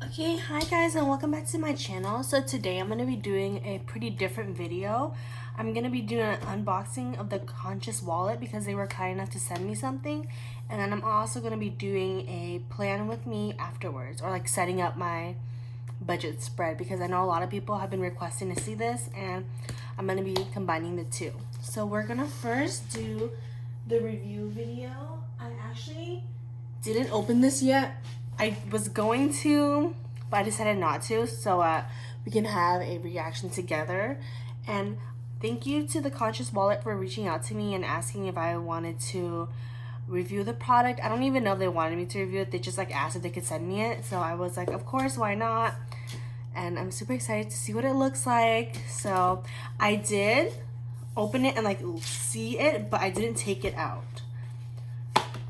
Okay, hi guys and welcome back to my channel. So today I'm going to be doing a pretty different video. I'm going to be doing an unboxing of the Conscious wallet because they were kind enough to send me something. And then I'm also going to be doing a plan with me afterwards, or like setting up my budget spread, because I know a lot of people have been requesting to see this and I'm going to be combining the two. So we're going to first do the review video. I actually didn't open this yet. I was going to, but I decided not to, so we can have a reaction together. And thank you to the Conscious Wallet for reaching out to me and asking if I wanted to review the product. I don't even know if they wanted me to review it. They just like asked if they could send me it, so I was like, of course, why not? And I'm super excited to see what it looks like. So I did open it and like see it, but I didn't take it out.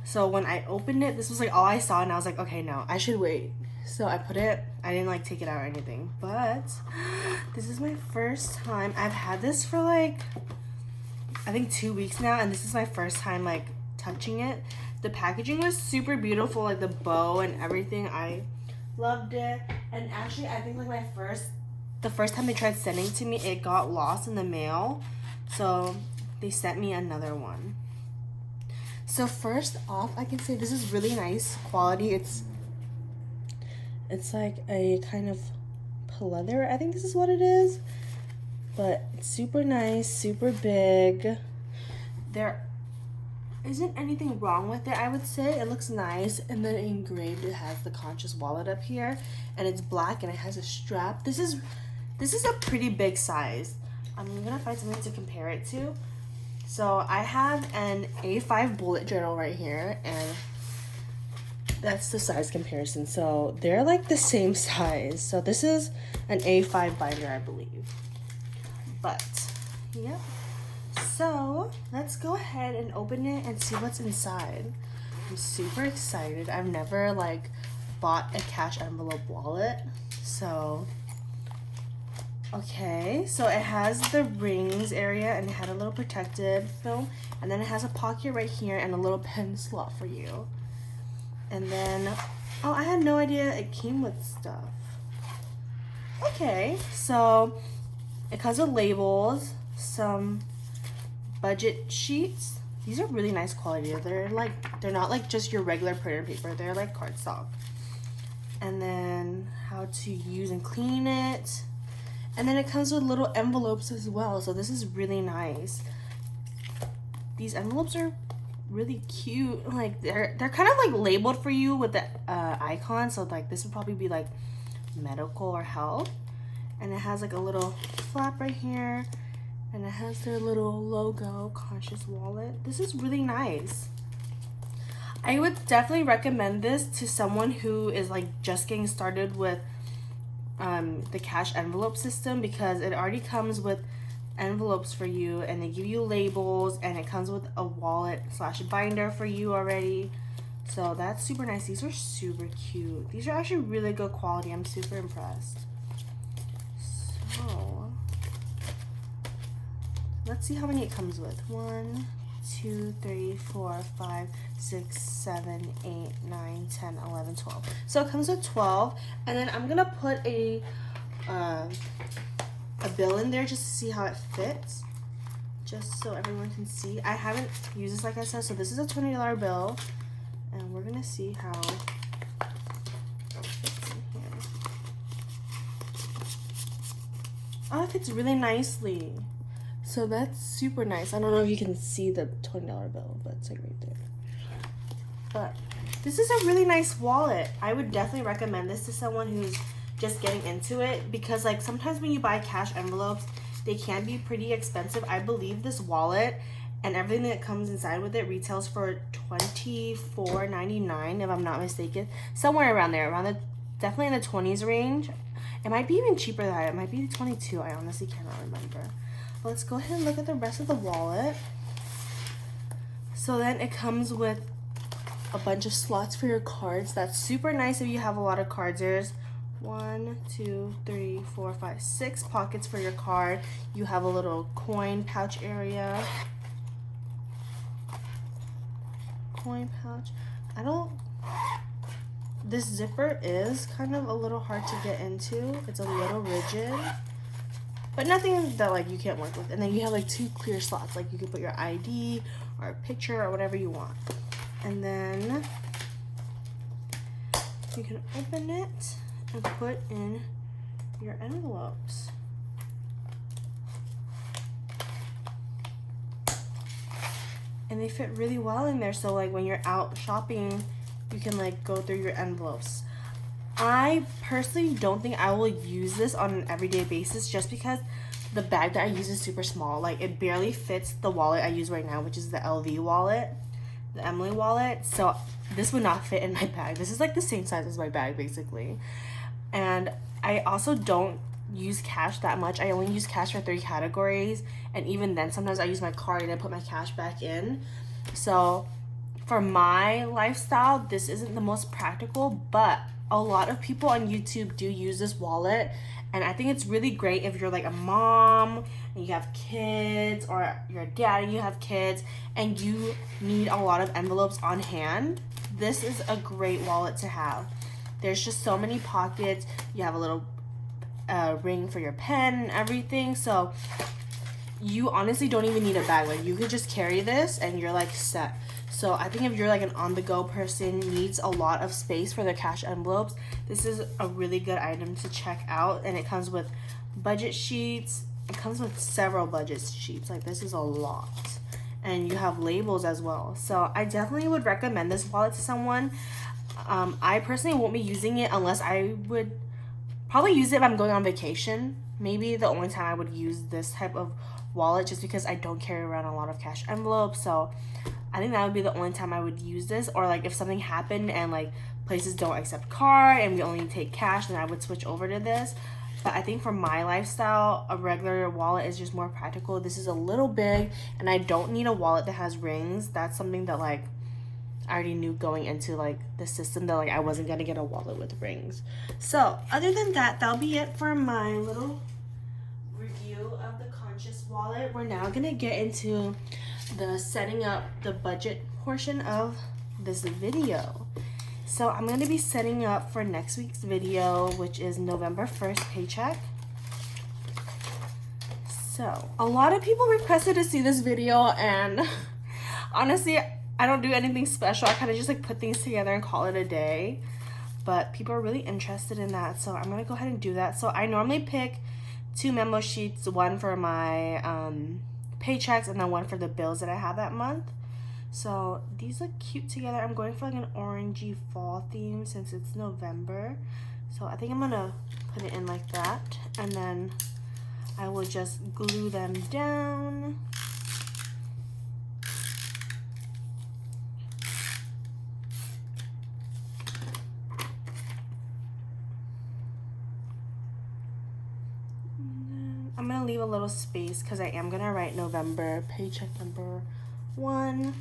So when I opened it, this was like all I saw, and I was like, okay, no, I should wait. So I put it, I didn't like take it out or anything, but this is my first time. I've had this for like, I think 2 weeks now, and this is my first time like touching it. The packaging was super beautiful, like the bow and everything. I loved it. And actually, I think like the first time they tried sending it to me, it got lost in the mail. So they sent me another one. So first off, I can say this is really nice quality. It's like a kind of pleather. I think this is what it is. But it's super nice, super big. There isn't anything wrong with it, I would say. It looks nice. And then engraved, it has the Conscious wallet up here. And it's black and it has a strap. This is a pretty big size. I'm gonna find something to compare it to. So I have an A5 bullet journal right here, and that's the size comparison. So they're like the same size. So this is an A5 binder, I believe. But, yep. So let's go ahead and open it and see what's inside. I'm super excited. I've never like bought a cash envelope wallet. So okay, so it has the rings area and it had a little protective film, and then it has a pocket right here and a little pen slot for you. And then, oh, I had no idea it came with stuff. Okay, so it comes with labels, some budget sheets. These are really nice quality. They're not like just your regular printer paper. They're like cardstock. And then how to use and clean it. And then it comes with little envelopes as well, so this is really nice. These envelopes are really cute. Like they're kind of like labeled for you with the icon, so like this would probably be like medical or health. And it has like a little flap right here, and it has their little logo, Conscious Wallet. This is really nice. I would definitely recommend this to someone who is like just getting started with the cash envelope system, because it already comes with envelopes for you, and they give you labels, and it comes with a wallet slash binder for you already. So that's super nice. These are super cute. These are actually really good quality. I'm super impressed. So let's see how many it comes with. 1, 2, 3, 4, 5, 6, 7, 8, 9, 10, 11, 12. So it comes with 12, and then I'm gonna put a bill in there just to see how it fits, just so everyone can see. I haven't used this, like I said, so this is a $20 bill, and we're gonna see how it fits in here. Oh, it fits really nicely. So that's super nice. I don't know if you can see the $20 bill, but it's like right there. But this is a really nice wallet. I would definitely recommend this to someone who's just getting into it, because like sometimes when you buy cash envelopes, they can be pretty expensive. I believe this wallet and everything that comes inside with it retails for $24.99 if I'm not mistaken. Somewhere around there, definitely in the 20s range. It might be even cheaper than that. It might be 22. I honestly cannot remember. Let's go ahead and look at the rest of the wallet. So then it comes with a bunch of slots for your cards. That's super nice if you have a lot of cards. There's 1, 2, 3, 4, 5, 6 pockets for your card. You have a little coin pouch area. Coin pouch. I don't this zipper is kind of a little hard to get into. It's a little rigid, but nothing that like you can't work with. And then you have like 2 clear slots, like you can put your ID or a picture or whatever you want. And then you can open it and put in your envelopes. And they fit really well in there, so like when you're out shopping, you can like go through your envelopes. I personally don't think I will use this on an everyday basis just because the bag that I use is super small. Like it barely fits the wallet I use right now, which is the LV wallet, the Emily wallet. So this would not fit in my bag. This is like the same size as my bag basically. And I also don't use cash that much. I only use cash for 3 categories, and even then sometimes I use my card and I put my cash back in. So for my lifestyle, this isn't the most practical, but a lot of people on YouTube do use this wallet, and I think it's really great if you're like a mom and you have kids, or you're a dad and you have kids and you need a lot of envelopes on hand. This is a great wallet to have. There's just so many pockets. You have a little ring for your pen and everything, so you honestly don't even need a bag. Like you could just carry this and you're like set. So I think if you're like an on-the-go person, needs a lot of space for their cash envelopes, this is a really good item to check out. And it comes with budget sheets. It comes with several budget sheets. Like this is a lot. And you have labels as well. So I definitely would recommend this wallet to someone. I personally won't be using it unless I would probably use it if I'm going on vacation. Maybe the only time I would use this type of wallet, just because I don't carry around a lot of cash envelopes. So I think that would be the only time I would use this. Or like if something happened and like places don't accept card and we only take cash, then I would switch over to this. But I think for my lifestyle, a regular wallet is just more practical. This is a little big, and I don't need a wallet that has rings. That's something that like I already knew going into like the system, that like I wasn't gonna get a wallet with rings. So other than that, that'll be it for my little review of the Conscious wallet. We're now gonna get into the setting up the budget portion of this video. So I'm gonna be setting up for next week's video, which is November 1st paycheck. So a lot of people requested to see this video, and honestly, I don't do anything special. I kind of just like put things together and call it a day. But people are really interested in that, so I'm going to go ahead and do that. So I normally pick 2 memo sheets, one for my paychecks and then one for the bills that I have that month. So these look cute together. I'm going for like an orangey fall theme since it's November. So I think I'm going to put it in like that. And then I will just glue them down. I'm going to leave a little space because I am going to write November paycheck number 1.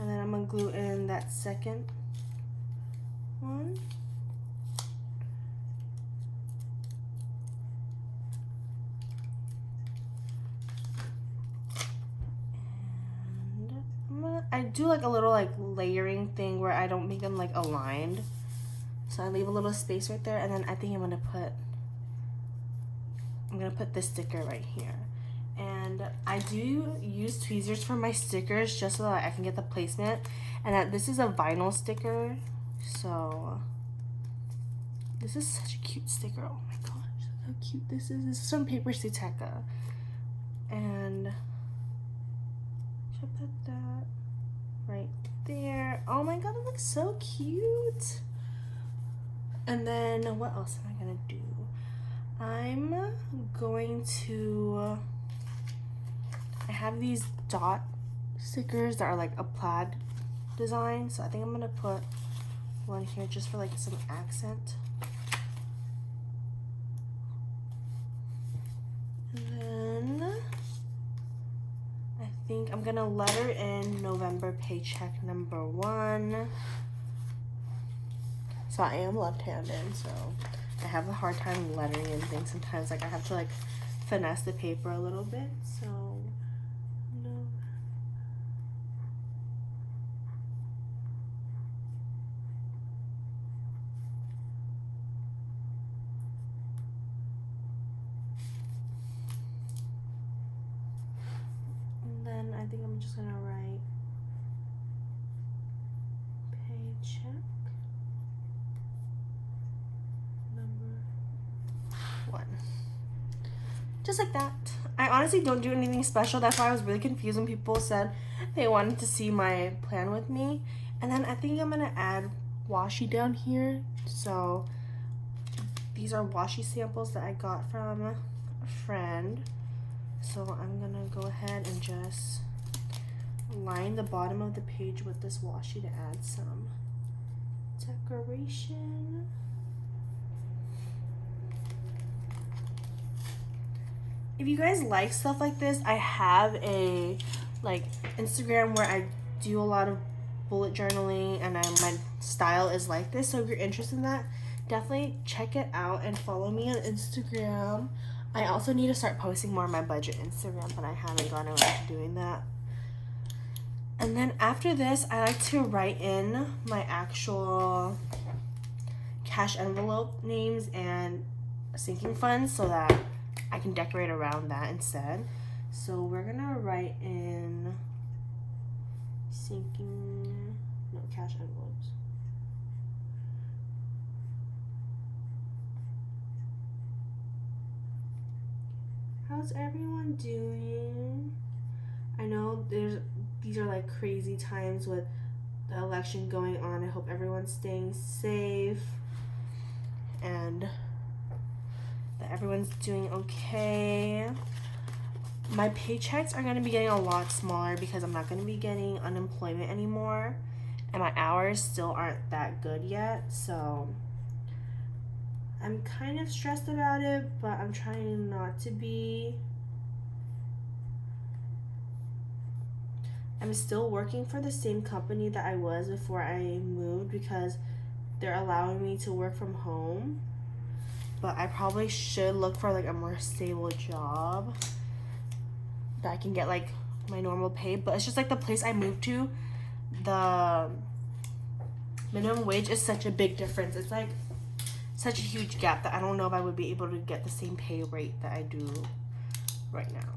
And then I'm going to glue in that second one. And I do like a little like layering thing where I don't make them like aligned. So I leave a little space right there, and then I think I'm gonna put this sticker right here. And I do use tweezers for my stickers just so that I can get the placement. And that this is a vinyl sticker, so this is such a cute sticker. Oh my gosh, how cute this is. This is from Paper Suteca. And should put that right there. Oh my god, it looks so cute. And then what else am I gonna do? I'm going to, I have these dot stickers that are like a plaid design, so I think I'm gonna put one here just for like some accent. And then I think I'm gonna letter in November paycheck number 1. So I am left-handed, so I have a hard time lettering in things sometimes. Like I have to like finesse the paper a little bit. So no. just gonna write paycheck number 1. Just like that. I honestly don't do anything special. That's why I was really confused when people said they wanted to see my plan with me. And then I think I'm gonna add washi down here. So these are washi samples that I got from a friend. So I'm gonna go ahead and just line the bottom of the page with this washi to add some decoration. If you guys like stuff like this, I have a Instagram where I do a lot of bullet journaling, and my style is like this. So if you're interested in that, definitely check it out and follow me on Instagram. I also need to start posting more on my budget Instagram, but I haven't gotten around to doing that. And then after this, I like to write in my actual cash envelope names and sinking funds so that I can decorate around that instead. So we're gonna write in cash envelopes. How's everyone doing? I know these are like crazy times with the election going on. I hope everyone's staying safe and that everyone's doing okay. My paychecks are gonna be getting a lot smaller because I'm not gonna be getting unemployment anymore, and my hours still aren't that good yet, so I'm kind of stressed about it, but I'm trying not to be. I'm still working for the same company that I was before I moved because they're allowing me to work from home. But I probably should look for like a more stable job that I can get like my normal pay. But it's just like the place I moved to, the minimum wage is such a big difference. It's like such a huge gap that I don't know if I would be able to get the same pay rate that I do right now.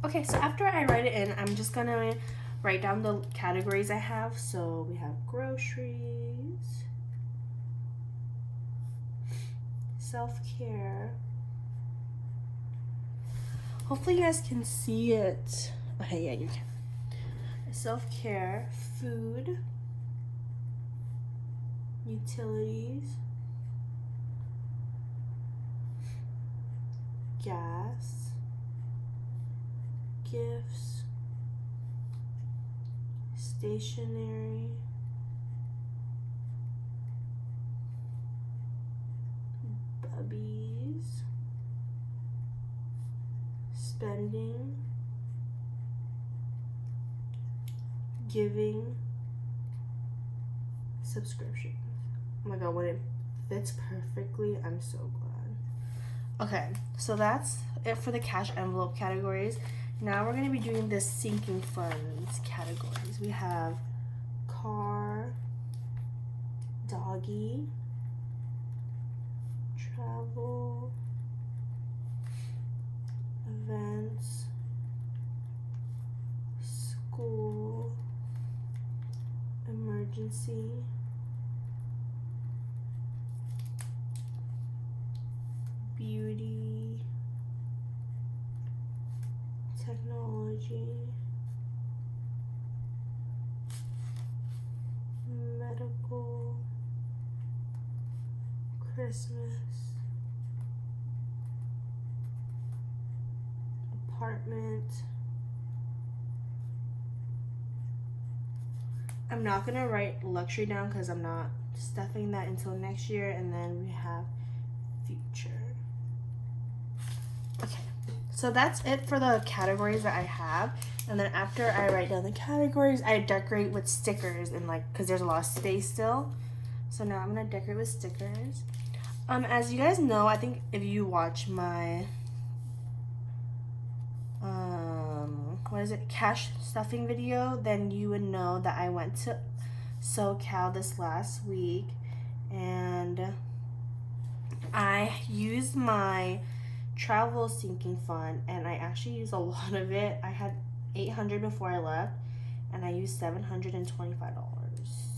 Okay, so after I write it in, I'm just gonna write down the categories I have. So we have groceries, self-care. Hopefully you guys can see it. Okay, yeah, you can. Self-care, food, utilities, gas, gifts, stationery, bubbies, spending, giving, subscriptions. Oh my god, when it fits perfectly, I'm so glad. Okay, so that's it for the cash envelope categories. Now we're going to be doing the sinking funds categories. We have car, doggy, travel, events, school, emergency, beauty, technology, medical, Christmas, apartment. I'm not gonna write luxury down because I'm not stuffing that until next year. And then we have future. Okay, so that's it for the categories that I have. And then after I write down the categories, I decorate with stickers and because there's a lot of space still. So now I'm gonna decorate with stickers. As you guys know, I think if you watch my cash stuffing video, then you would know that I went to SoCal this last week and I used my travel sinking fund, and I actually used a lot of it. I had $800 before I left, and I used $725.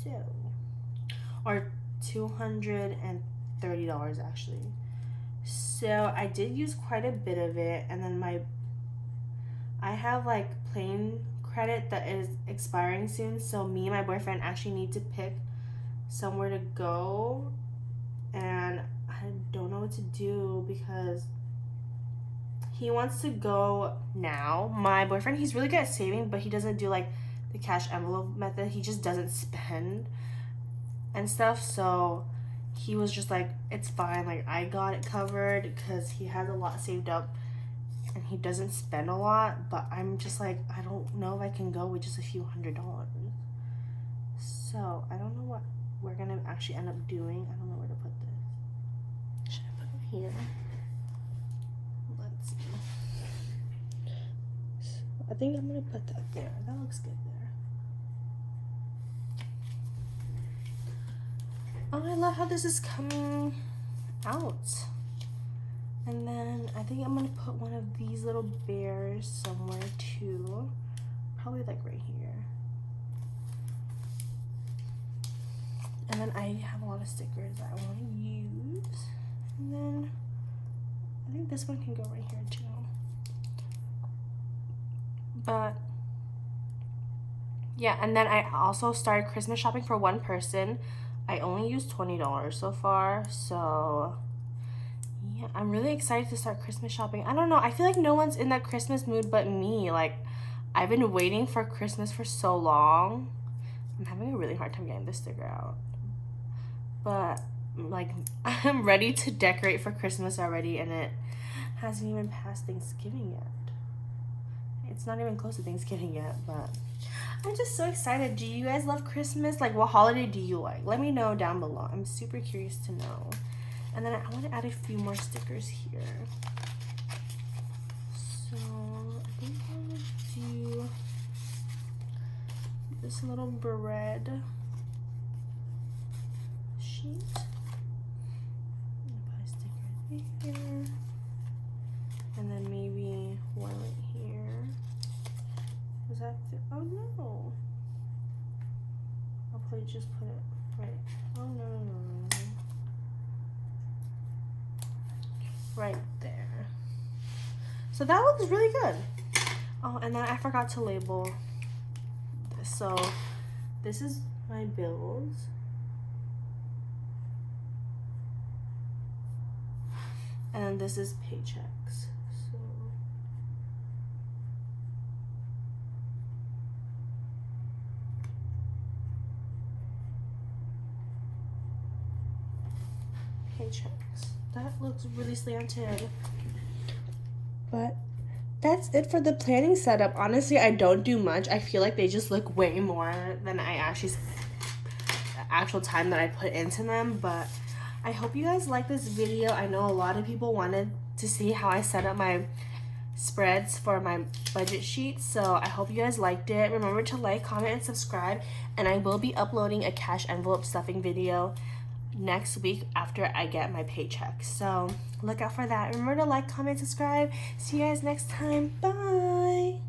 So, or $230 actually. So I did use quite a bit of it, and then I have like plane credit that is expiring soon, so me and my boyfriend actually need to pick somewhere to go, and I don't know what to do because he wants to go now. My boyfriend, he's really good at saving, but he doesn't do like the cash envelope method. He just doesn't spend and stuff. So he was just like, it's fine, like I got it covered, because he has a lot saved up and he doesn't spend a lot. But I'm just like, I don't know if I can go with just a few $100s. So I don't know what we're gonna actually end up doing. I don't know where to put this. Should I put it here? Let's see. So I think I'm gonna put that there. That looks good there. Oh, I love how this is coming out. And then I think I'm gonna put one of these little bears somewhere too. Probably like right here. And then I have a lot of stickers that I want to use. And then I think this one can go right here too. But yeah, and then I also started Christmas shopping for one person. I only used $20 so far, so yeah, I'm really excited to start Christmas shopping. I don't know, I feel like no one's in that Christmas mood but me. Like, I've been waiting for Christmas for so long. I'm having a really hard time getting this sticker out. But like, I'm ready to decorate for Christmas already, and it hasn't even passed Thanksgiving yet. It's not even close to Thanksgiving yet, but I'm just so excited. Do you guys love Christmas? Like, what holiday do you like? Let me know down below. I'm super curious to know. And then I want to add a few more stickers here. So I think I'm going to do this little bread sheet. I'm gonna put a sticker right here. And then maybe one right here. Does that fit? Oh no. I'll probably just put it right. Oh no, no, no, no. Right there. So that looks really good. Oh, and then I forgot to label this. So this is my bills. And then this is paychecks. So paychecks. That looks really slanted. But that's it for the planning setup. Honestly, I don't do much. I feel like they just look way more than I actually, the actual time that I put into them. But I hope you guys like this video. I know a lot of people wanted to see how I set up my spreads for my budget sheet, so I hope you guys liked it. Remember to like, comment, and subscribe, and I will be uploading a cash envelope stuffing video next week after I get my paycheck, so look out for that. Remember to like, comment, subscribe. See you guys next time. Bye.